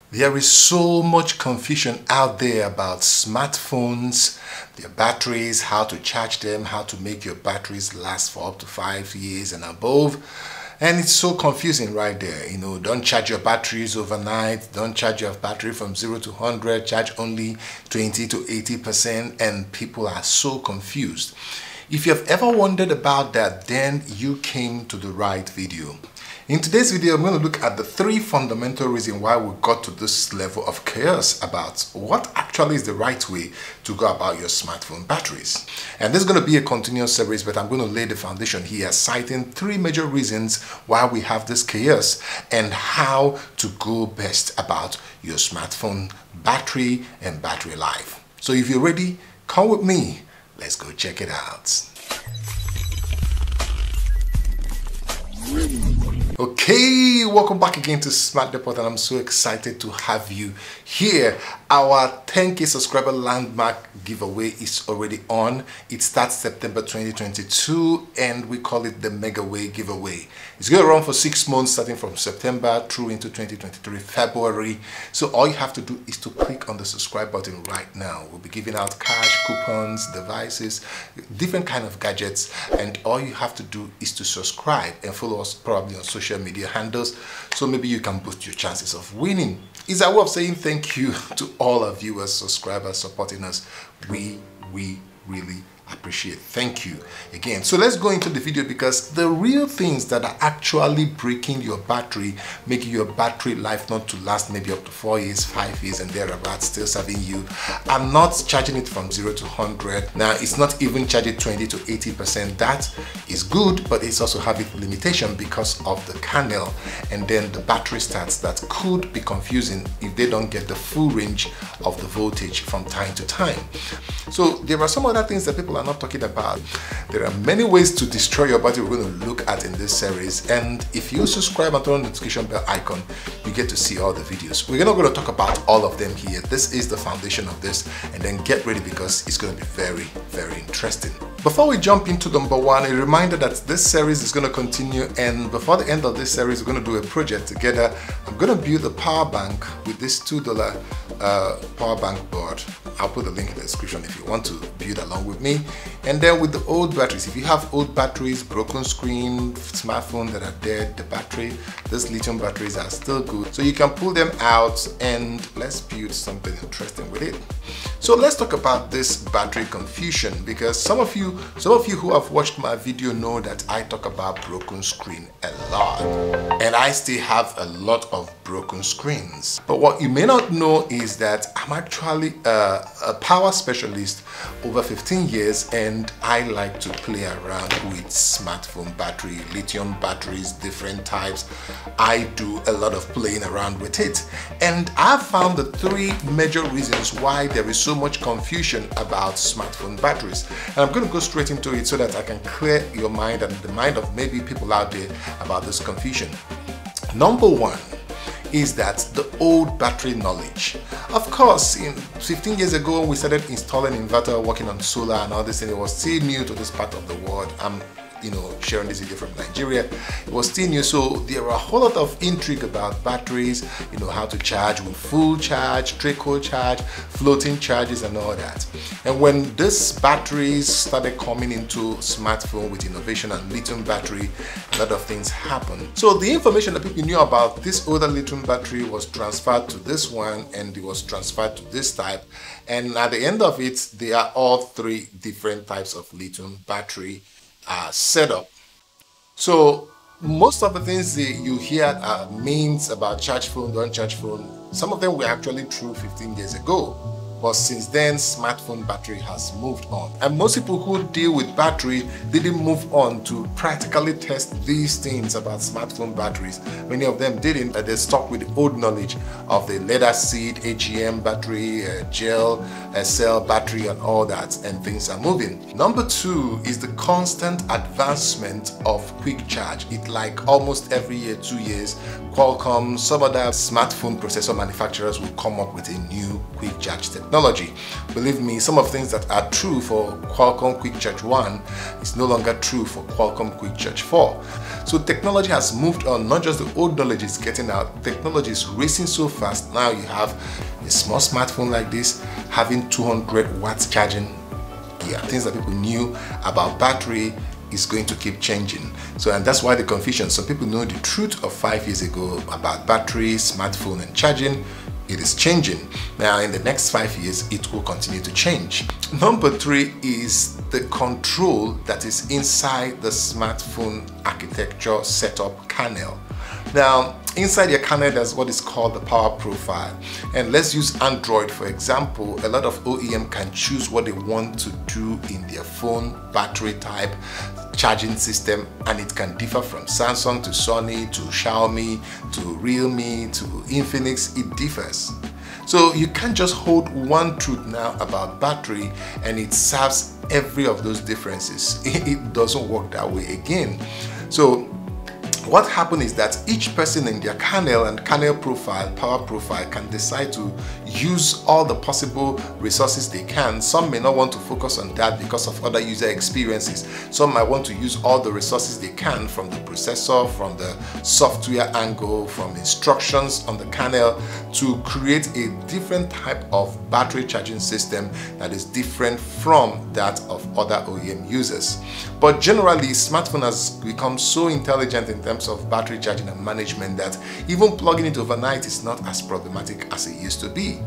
There is so much confusion out there about smartphones, their batteries, how to charge them, how to make your batteries last for up to 5 years and above. And it's so confusing right there. Don't charge your batteries overnight. Don't charge your battery from 0 to 100. Charge only 20 to 80%. And people are so confused. If you have ever wondered about that, then you came to the right video. In today's video, I'm going to look at the 3 fundamental reasons why we got to this level of chaos about what actually is the right way to go about your smartphone batteries. And this is going to be a continuous series, but I'm going to lay the foundation here, citing 3 major reasons why we have this chaos and how to go best about your smartphone battery and battery life. So if you're ready, come with me. Let's go check it out. Okay, welcome back again to Smart Depot, and I'm so excited to have you here. Our 10K subscriber landmark giveaway is already on. It starts September 2022 and we call it the Mega Way giveaway. It's going to run for 6 months starting from September through into 2023 February. So all you have to do is to click on the subscribe button right now. We'll be giving out cash, coupons, devices, different kind of gadgets, and all you have to do is to subscribe and follow us probably on social media handles, so maybe you can boost your chances of winning. It's a way of saying thank you to all our viewers, subscribers, supporting us. We really appreciate. Thank you again. So let's go into the video, because the real things that are actually breaking your battery, making your battery life not to last maybe up to 4 years, 5 years and thereabouts, still serving you, are not charging it from 0 to 100. Now it's not even charging 20 to 80%. That is good, but it's also having limitation because of the kernel and then the battery stats that could be confusing if they don't get the full range of the voltage from time to time. So there are some other things that people are not talking about. There are many ways to destroy your battery we're going to look at in this series, and if you subscribe and turn on the notification bell icon, you get to see all the videos. We're not going to talk about all of them here. This is the foundation of this, and then get ready because it's going to be very interesting. Before we jump into number 1, a reminder that this series is going to continue, and before the end of this series we're going to do a project together. I'm going to build a power bank with this $2 power bank board. I'll put the link in the description if you want to build along with me. And then with the old batteries, if you have old batteries, broken screen, smartphone that are dead, the battery, these lithium batteries are still good. So you can pull them out and let's build something interesting with it. So let's talk about this battery confusion, because some of you who have watched my video know that I talk about broken screen a lot, and I still have a lot of broken screens. But what you may not know is that I'm actually a power specialist over 15 years, and I like to play around with smartphone battery, lithium batteries, different types. I do a lot of playing around with it, and I've found the 3 major reasons why there is so much confusion about smartphone batteries. And I'm going to go straight into it so that I can clear your mind and the mind of maybe people out there about this confusion. Number 1 is that the old battery knowledge. Of course, 15 years ago we started installing inverter, working on solar and all this, and it was still new to this part of the world. I'm sharing this video from Nigeria. It was still new, so there were a whole lot of intrigue about batteries, how to charge with full charge, trickle charge, floating charges and all that. And when these batteries started coming into smartphone with innovation and lithium battery, a lot of things happened. So the information that people knew about this older lithium battery was transferred to this one, and it was transferred to this type, and at the end of it, they are all 3 different types of lithium battery setup. So most of the things that you hear means about charge phone, don't charge phone, some of them were actually true 15 years ago. But since then, smartphone battery has moved on. And most people who deal with battery didn't move on to practically test these things about smartphone batteries. Many of them didn't. They stuck with the old knowledge of the lead acid, AGM battery, gel, cell battery and all that, and things are moving. Number 2 is the constant advancement of quick charge. It like almost every year, 2 years, Qualcomm, some other smartphone processor manufacturers will come up with a new quick charge technology. technology. Believe me, some of the things that are true for Qualcomm Quick Charge 1 is no longer true for Qualcomm Quick Charge 4. So technology has moved on. Not just the old knowledge is getting out, technology is racing so fast. Now you have a small smartphone like this having 200 watts charging. Yeah, things that people knew about battery is going to keep changing. So, and that's why the confusion. Some people know the truth of 5 years ago about battery, smartphone and charging. It is changing. Now in the next 5 years, it will continue to change. Number 3 is the control that is inside the smartphone architecture setup kernel. Now, inside your kernel, there's what is called the power profile. And let's use Android, for example. A lot of OEM can choose what they want to do in their phone, battery type, charging system, and it can differ from Samsung to Sony to Xiaomi to Realme to Infinix. It differs. So you can't just hold one truth now about battery and it serves every of those differences. It doesn't work that way again. So what happened is that each person in their kernel and kernel profile, power profile, can decide to use all the possible resources they can. Some may not want to focus on that because of other user experiences. Some might want to use all the resources they can from the processor, from the software angle, from instructions on the kernel to create a different type of battery charging system that is different from that of other OEM users. But generally, smartphone has become so intelligent in terms of battery charging and management that even plugging it overnight is not as problematic as it used to be.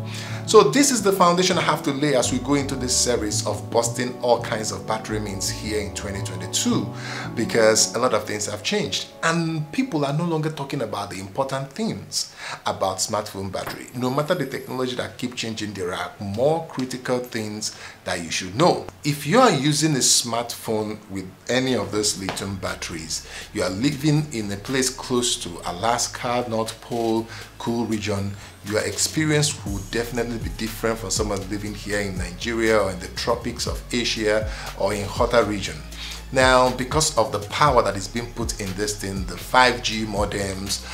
So this is the foundation I have to lay as we go into this series of busting all kinds of battery myths here in 2022, because a lot of things have changed and people are no longer talking about the important things about smartphone battery. No matter the technology that keep changing, there are more critical things that you should know. If you are using a smartphone with any of those lithium batteries, you are living in a place close to Alaska, North Pole, cool region, your experience will definitely be different from someone living here in Nigeria or in the tropics of Asia or in hotter region. Now, because of the power that is being put in this thing, the 5G modems,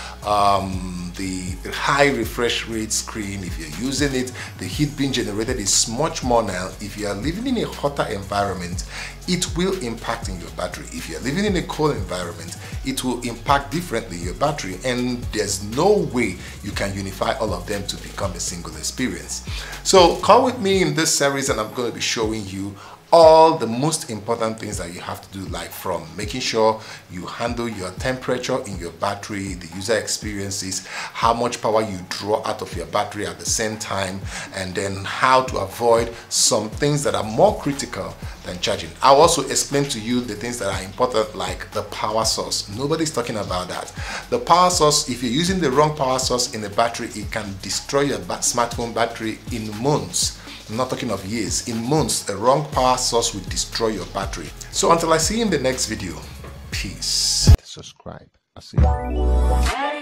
the high refresh rate screen, if you're using it, the heat being generated is much more now. If you are living in a hotter environment, it will impact in your battery. If you're living in a cold environment, it will impact differently your battery, and there's no way you can unify all of them to become a single experience. So come with me in this series and I'm going to be showing you all the most important things that you have to do, like from making sure you handle your temperature in your battery, the user experiences, how much power you draw out of your battery at the same time, and then how to avoid some things that are more critical than charging. I'll also explain to you the things that are important, like the power source. Nobody's talking about that. The power source, if you're using the wrong power source in a battery, it can destroy your smartphone battery in months. I'm not talking of years. In months, a wrong power source will destroy your battery. So until I see you in the next video, peace. Subscribe. I'll see you.